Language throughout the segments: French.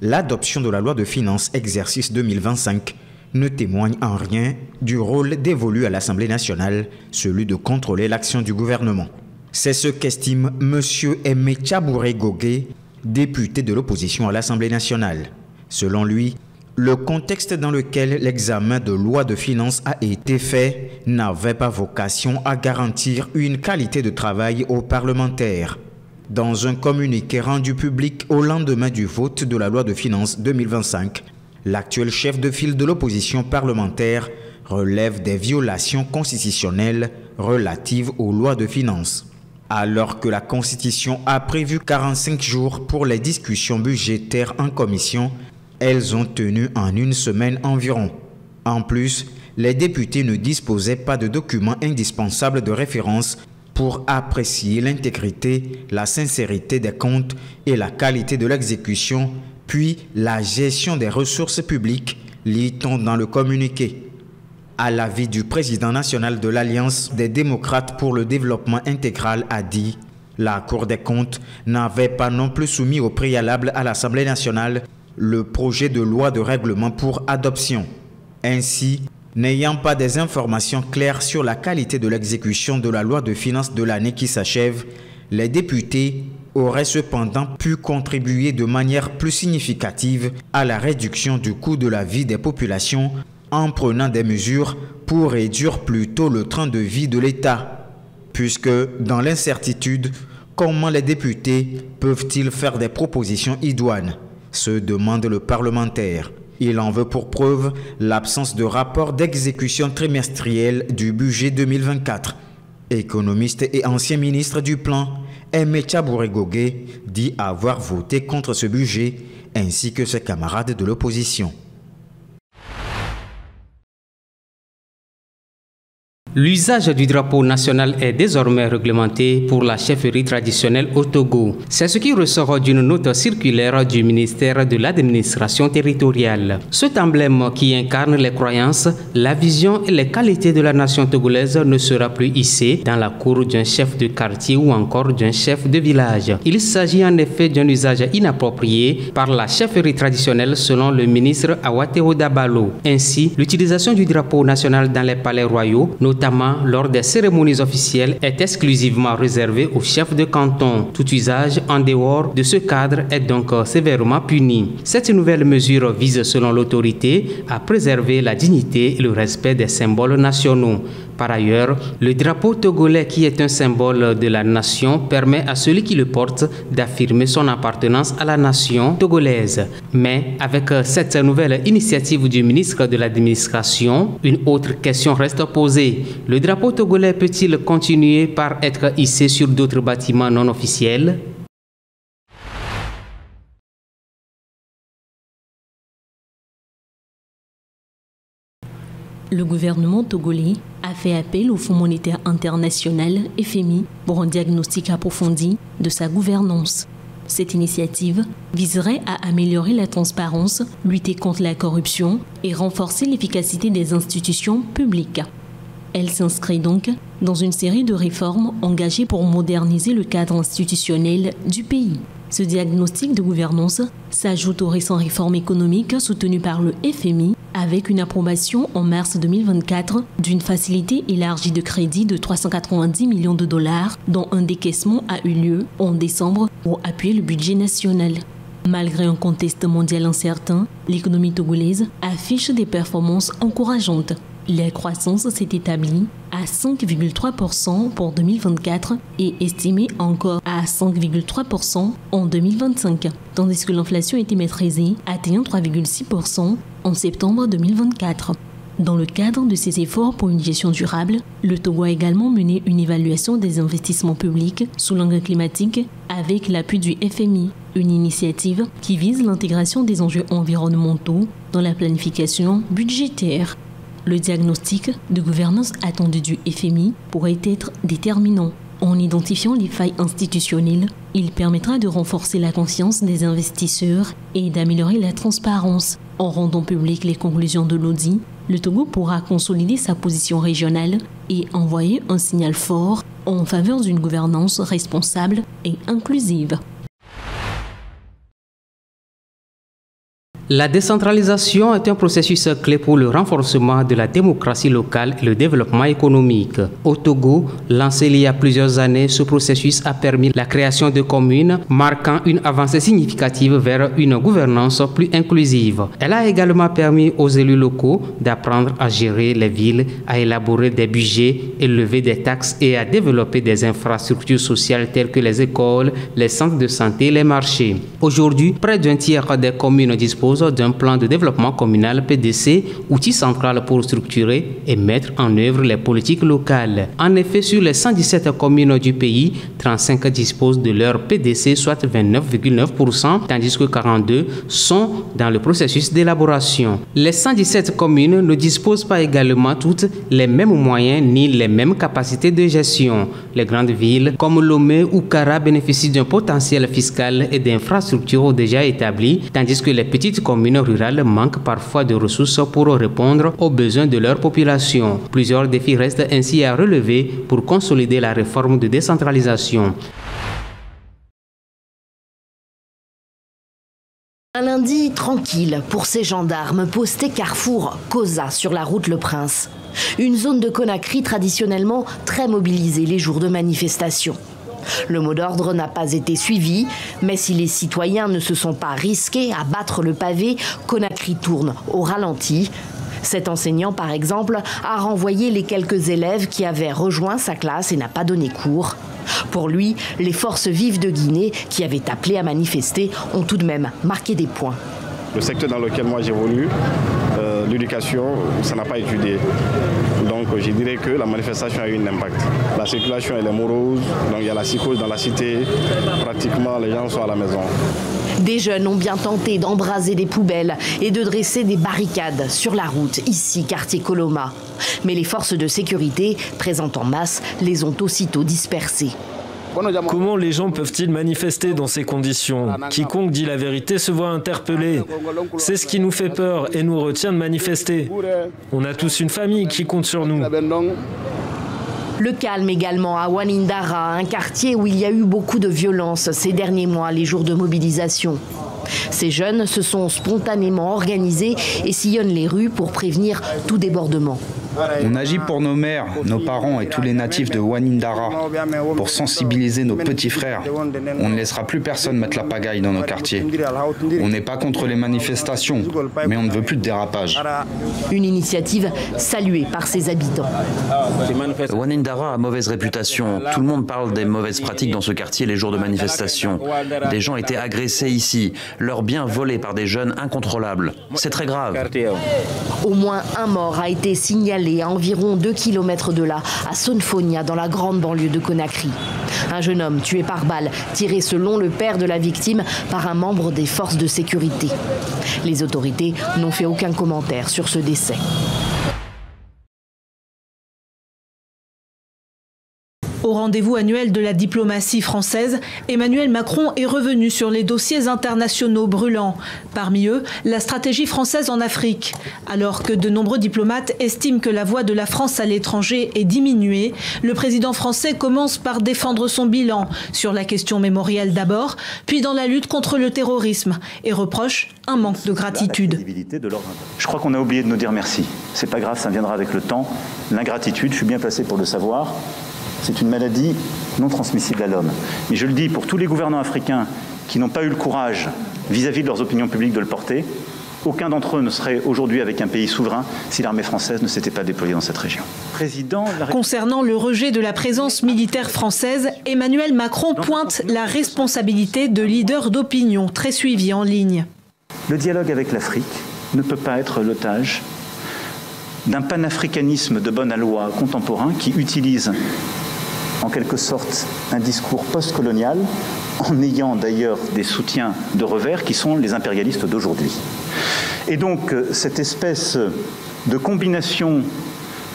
l'adoption de la loi de finances exercice 2025 ne témoigne en rien du rôle dévolu à l'Assemblée nationale, celui de contrôler l'action du gouvernement. C'est ce qu'estime M. Aimé Tchabouré Gogué, député de l'opposition à l'Assemblée nationale. Selon lui, le contexte dans lequel l'examen de loi de finances a été fait n'avait pas vocation à garantir une qualité de travail aux parlementaires. Dans un communiqué rendu public au lendemain du vote de la loi de finances 2025, l'actuel chef de file de l'opposition parlementaire relève des violations constitutionnelles relatives aux lois de finances. Alors que la Constitution a prévu 45 jours pour les discussions budgétaires en commission, elles ont tenu en une semaine environ. En plus, les députés ne disposaient pas de documents indispensables de référence pour apprécier l'intégrité, la sincérité des comptes et la qualité de l'exécution, puis la gestion des ressources publiques, lit-on dans le communiqué. À l'avis du président national de l'Alliance des démocrates pour le développement intégral a dit, la Cour des comptes n'avait pas non plus soumis au préalable à l'Assemblée nationale le projet de loi de règlement pour adoption. Ainsi, n'ayant pas des informations claires sur la qualité de l'exécution de la loi de finances de l'année qui s'achève, les députés auraient cependant pu contribuer de manière plus significative à la réduction du coût de la vie des populations en prenant des mesures pour réduire plutôt le train de vie de l'État. Puisque, dans l'incertitude, comment les députés peuvent-ils faire des propositions idoines ? Se demande le parlementaire. Il en veut pour preuve l'absence de rapport d'exécution trimestrielle du budget 2024. Économiste et ancien ministre du Plan, Aimé Tchabouré Gogué dit avoir voté contre ce budget ainsi que ses camarades de l'opposition. L'usage du drapeau national est désormais réglementé pour la chefferie traditionnelle au Togo. C'est ce qui ressort d'une note circulaire du ministère de l'administration territoriale. Cet emblème qui incarne les croyances, la vision et les qualités de la nation togolaise ne sera plus hissé dans la cour d'un chef de quartier ou encore d'un chef de village. Il s'agit en effet d'un usage inapproprié par la chefferie traditionnelle selon le ministre Awateo Dabalo. Ainsi, l'utilisation du drapeau national dans les palais royaux, notamment lors des cérémonies officielles, est exclusivement réservé aux chefs de canton. Tout usage en dehors de ce cadre est donc sévèrement puni. Cette nouvelle mesure vise, selon l'autorité, à préserver la dignité et le respect des symboles nationaux. Par ailleurs, le drapeau togolais, qui est un symbole de la nation, permet à celui qui le porte d'affirmer son appartenance à la nation togolaise. Mais avec cette nouvelle initiative du ministre de l'Administration, une autre question reste posée. Le drapeau togolais peut-il continuer par être hissé sur d'autres bâtiments non officiels ? Le gouvernement togolais a fait appel au Fonds monétaire international, FMI, pour un diagnostic approfondi de sa gouvernance. Cette initiative viserait à améliorer la transparence, lutter contre la corruption et renforcer l'efficacité des institutions publiques. Elle s'inscrit donc dans une série de réformes engagées pour moderniser le cadre institutionnel du pays. Ce diagnostic de gouvernance s'ajoute aux récentes réformes économiques soutenues par le FMI, avec une approbation en mars 2024 d'une facilité élargie de crédit de 390 millions de dollars, dont un décaissement a eu lieu en décembre pour appuyer le budget national. Malgré un contexte mondial incertain, l'économie togolaise affiche des performances encourageantes. La croissance s'est établie à 5,3% pour 2024 et estimée encore à 5,3% en 2025, tandis que l'inflation était maîtrisée, atteignant 3,6% en septembre 2024. Dans le cadre de ces efforts pour une gestion durable, le Togo a également mené une évaluation des investissements publics sous l'angle climatique avec l'appui du FMI, une initiative qui vise l'intégration des enjeux environnementaux dans la planification budgétaire. Le diagnostic de gouvernance attendu du FMI pourrait être déterminant. En identifiant les failles institutionnelles, il permettra de renforcer la confiance des investisseurs et d'améliorer la transparence. En rendant publiques les conclusions de l'audit, le Togo pourra consolider sa position régionale et envoyer un signal fort en faveur d'une gouvernance responsable et inclusive. La décentralisation est un processus clé pour le renforcement de la démocratie locale et le développement économique. Au Togo, lancé il y a plusieurs années, ce processus a permis la création de communes, marquant une avancée significative vers une gouvernance plus inclusive. Elle a également permis aux élus locaux d'apprendre à gérer les villes, à élaborer des budgets, élever des taxes et à développer des infrastructures sociales telles que les écoles, les centres de santé et les marchés. Aujourd'hui, près d'un tiers des communes disposent d'un plan de développement communal PDC, outil central pour structurer et mettre en œuvre les politiques locales. En effet, sur les 117 communes du pays, 35 disposent de leur PDC, soit 29,9%, tandis que 42 sont dans le processus d'élaboration. Les 117 communes ne disposent pas également toutes les mêmes moyens ni les mêmes capacités de gestion. Les grandes villes comme Lomé ou Kara bénéficient d'un potentiel fiscal et d'infrastructures déjà établis, tandis que les petites communes rurales manquent parfois de ressources pour répondre aux besoins de leur population. Plusieurs défis restent ainsi à relever pour consolider la réforme de décentralisation. Un lundi tranquille pour ces gendarmes postés carrefour Koza sur la route Le Prince. Une zone de Conakry traditionnellement très mobilisée les jours de manifestation. Le mot d'ordre n'a pas été suivi, mais si les citoyens ne se sont pas risqués à battre le pavé, Conakry tourne au ralenti. Cet enseignant, par exemple, a renvoyé les quelques élèves qui avaient rejoint sa classe et n'a pas donné cours. Pour lui, les forces vives de Guinée, qui avaient appelé à manifester, ont tout de même marqué des points. Le secteur dans lequel moi j'évolue, l'éducation, ça n'a pas étudié. Donc je dirais que la manifestation a eu un impact. La circulation elle est morose, donc il y a la psychose dans la cité, pratiquement les gens sont à la maison. Des jeunes ont bien tenté d'embraser des poubelles et de dresser des barricades sur la route, ici, quartier Koloma. Mais les forces de sécurité, présentes en masse, les ont aussitôt dispersés. Comment les gens peuvent-ils manifester dans ces conditions? Quiconque dit la vérité se voit interpellé. C'est ce qui nous fait peur et nous retient de manifester. On a tous une famille qui compte sur nous. Le calme également à Wanindara, un quartier où il y a eu beaucoup de violence ces derniers mois, les jours de mobilisation. Ces jeunes se sont spontanément organisés et sillonnent les rues pour prévenir tout débordement. On agit pour nos mères, nos parents et tous les natifs de Wanindara, pour sensibiliser nos petits frères. On ne laissera plus personne mettre la pagaille dans nos quartiers. On n'est pas contre les manifestations, mais on ne veut plus de dérapage. Une initiative saluée par ses habitants. Wanindara a mauvaise réputation. Tout le monde parle des mauvaises pratiques dans ce quartier les jours de manifestation. Des gens étaient agressés ici, leurs biens volés par des jeunes incontrôlables. C'est très grave. Au moins un mort a été signalé à environ 2 km de là, à Sonfonia, dans la grande banlieue de Conakry. Un jeune homme tué par balle, tiré selon le père de la victime par un membre des forces de sécurité. Les autorités n'ont fait aucun commentaire sur ce décès. Au rendez-vous annuel de la diplomatie française, Emmanuel Macron est revenu sur les dossiers internationaux brûlants. Parmi eux, la stratégie française en Afrique. Alors que de nombreux diplomates estiment que la voix de la France à l'étranger est diminuée, le président français commence par défendre son bilan, sur la question mémorielle d'abord, puis dans la lutte contre le terrorisme, et reproche un manque de gratitude. Je crois qu'on a oublié de nous dire merci. C'est pas grave, ça viendra avec le temps. L'ingratitude, je suis bien placé pour le savoir. C'est une maladie non transmissible à l'homme. Mais je le dis pour tous les gouvernants africains qui n'ont pas eu le courage, vis-à-vis de leurs opinions publiques, de le porter, aucun d'entre eux ne serait aujourd'hui avec un pays souverain si l'armée française ne s'était pas déployée dans cette région. Concernant le rejet de la présence militaire française, Emmanuel Macron pointe la responsabilité de leaders d'opinion très suivis en ligne. Le dialogue avec l'Afrique ne peut pas être l'otage d'un panafricanisme de bonne aloi contemporain qui utilise en quelque sorte un discours post-colonial, en ayant d'ailleurs des soutiens de revers qui sont les impérialistes d'aujourd'hui. Et donc cette espèce de combination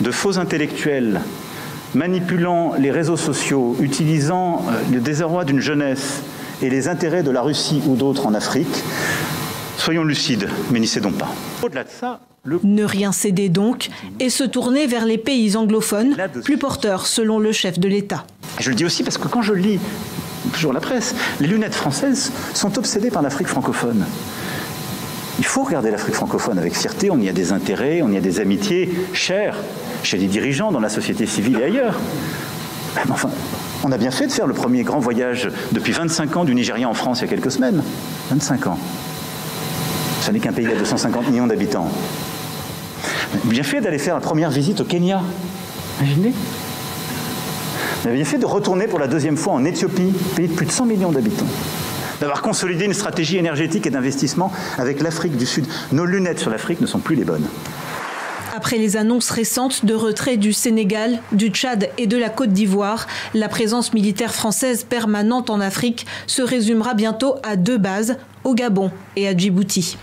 de faux intellectuels manipulant les réseaux sociaux, utilisant le désarroi d'une jeunesse et les intérêts de la Russie ou d'autres en Afrique, soyons lucides, mais n'y cédons pas. Au-delà de ça, ne rien céder donc et se tourner vers les pays anglophones, plus porteurs selon le chef de l'État. Je le dis aussi parce que quand je lis toujours la presse, les lunettes françaises sont obsédées par l'Afrique francophone. Il faut regarder l'Afrique francophone avec fierté, on y a des intérêts, on y a des amitiés chères chez les dirigeants, dans la société civile et ailleurs. Mais enfin, on a bien fait de faire le premier grand voyage depuis 25 ans du Nigeria en France il y a quelques semaines. 25 ans. Ce n'est qu'un pays à 250 millions d'habitants. Bien fait d'aller faire la première visite au Kenya. Imaginez. On a bien fait de retourner pour la deuxième fois en Éthiopie, pays de plus de 100 millions d'habitants. D'avoir consolidé une stratégie énergétique et d'investissement avec l'Afrique du Sud. Nos lunettes sur l'Afrique ne sont plus les bonnes. Après les annonces récentes de retrait du Sénégal, du Tchad et de la Côte d'Ivoire, la présence militaire française permanente en Afrique se résumera bientôt à 2 bases, au Gabon et à Djibouti.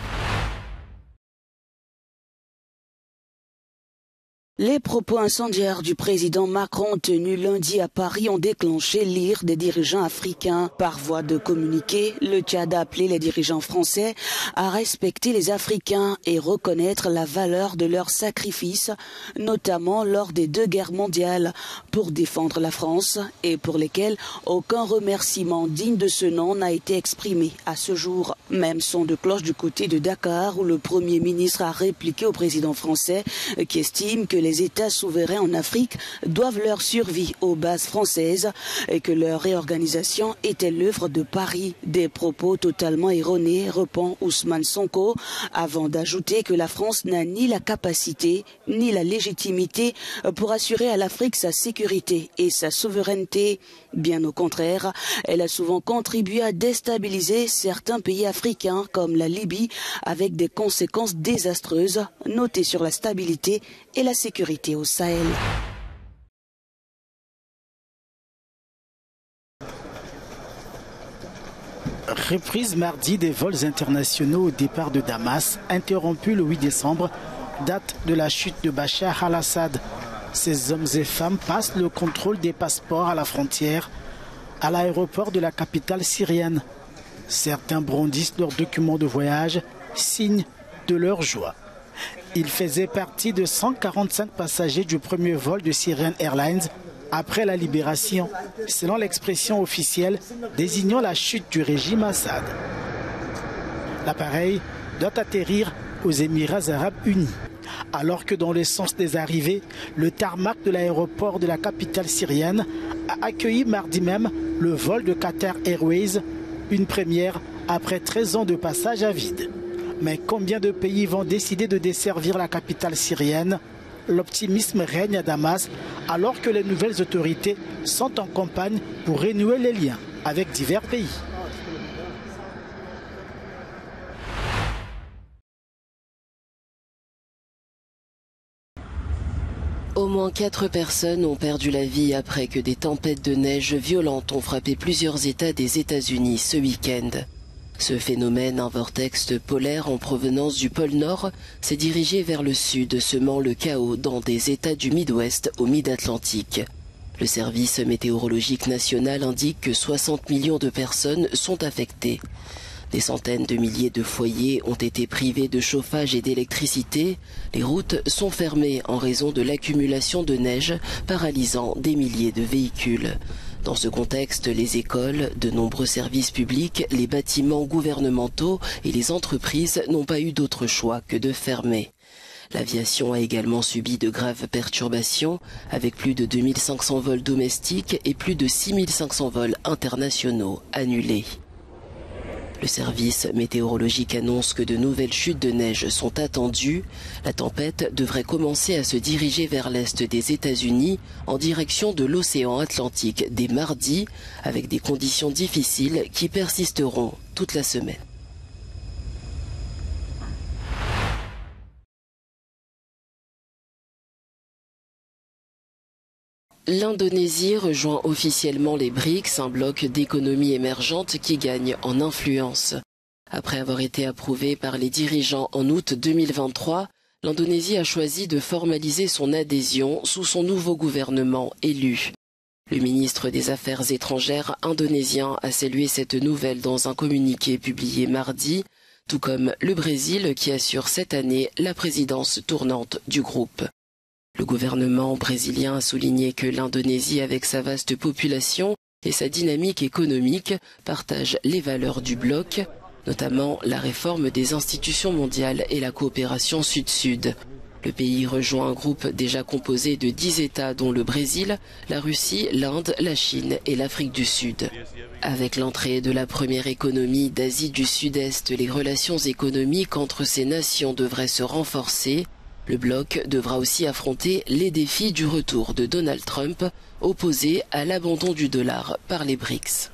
Les propos incendiaires du président Macron tenus lundi à Paris ont déclenché l'ire des dirigeants africains. Par voie de communiqué, le Tchad a appelé les dirigeants français à respecter les Africains et reconnaître la valeur de leurs sacrifices, notamment lors des 2 guerres mondiales, pour défendre la France et pour lesquels aucun remerciement digne de ce nom n'a été exprimé à ce jour. Même son de cloche du côté de Dakar, où le Premier ministre a répliqué au président français qui estime que les États souverains en Afrique doivent leur survie aux bases françaises et que leur réorganisation était l'œuvre de Paris. Des propos totalement erronés, répond Ousmane Sonko, avant d'ajouter que la France n'a ni la capacité ni la légitimité pour assurer à l'Afrique sa sécurité et sa souveraineté. Bien au contraire, elle a souvent contribué à déstabiliser certains pays africains comme la Libye avec des conséquences désastreuses notées sur la stabilité et la sécurité au Sahel. Reprise mardi des vols internationaux au départ de Damas, interrompu le 8 décembre, date de la chute de Bachar al-Assad. Ces hommes et femmes passent le contrôle des passeports à la frontière, à l'aéroport de la capitale syrienne. Certains brandissent leurs documents de voyage, signe de leur joie. Il faisait partie de 145 passagers du premier vol de Syrian Airlines après la libération, selon l'expression officielle désignant la chute du régime Assad. L'appareil doit atterrir aux Émirats arabes unis, alors que dans le sens des arrivées, le tarmac de l'aéroport de la capitale syrienne a accueilli mardi même le vol de Qatar Airways, une première après 13 ans de passage à vide. Mais combien de pays vont décider de desservir la capitale syrienne? L'optimisme règne à Damas alors que les nouvelles autorités sont en campagne pour renouer les liens avec divers pays. Au moins 4 personnes ont perdu la vie après que des tempêtes de neige violentes ont frappé plusieurs États des États-Unis ce week-end. Ce phénomène, un vortex polaire en provenance du pôle Nord, s'est dirigé vers le sud, semant le chaos dans des États du Midwest au Mid-Atlantique. Le service météorologique national indique que 60 millions de personnes sont affectées. Des centaines de milliers de foyers ont été privés de chauffage et d'électricité. Les routes sont fermées en raison de l'accumulation de neige, paralysant des milliers de véhicules. Dans ce contexte, les écoles, de nombreux services publics, les bâtiments gouvernementaux et les entreprises n'ont pas eu d'autre choix que de fermer. L'aviation a également subi de graves perturbations, avec plus de 2500 vols domestiques et plus de 6500 vols internationaux annulés. Le service météorologique annonce que de nouvelles chutes de neige sont attendues. La tempête devrait commencer à se diriger vers l'est des États-Unis en direction de l'océan Atlantique dès mardi, avec des conditions difficiles qui persisteront toute la semaine. L'Indonésie rejoint officiellement les BRICS, un bloc d'économies émergentes qui gagne en influence. Après avoir été approuvé par les dirigeants en août 2023, l'Indonésie a choisi de formaliser son adhésion sous son nouveau gouvernement élu. Le ministre des Affaires étrangères indonésien a salué cette nouvelle dans un communiqué publié mardi, tout comme le Brésil qui assure cette année la présidence tournante du groupe. Le gouvernement brésilien a souligné que l'Indonésie, avec sa vaste population et sa dynamique économique, partage les valeurs du bloc. notamment la réforme des institutions mondiales et la coopération sud-sud. Le pays rejoint un groupe déjà composé de 10 États dont le Brésil, la Russie, l'Inde, la Chine et l'Afrique du Sud. Avec l'entrée de la première économie d'Asie du Sud-Est, les relations économiques entre ces nations devraient se renforcer. Le bloc devra aussi affronter les défis du retour de Donald Trump, opposé à l'abandon du dollar par les BRICS.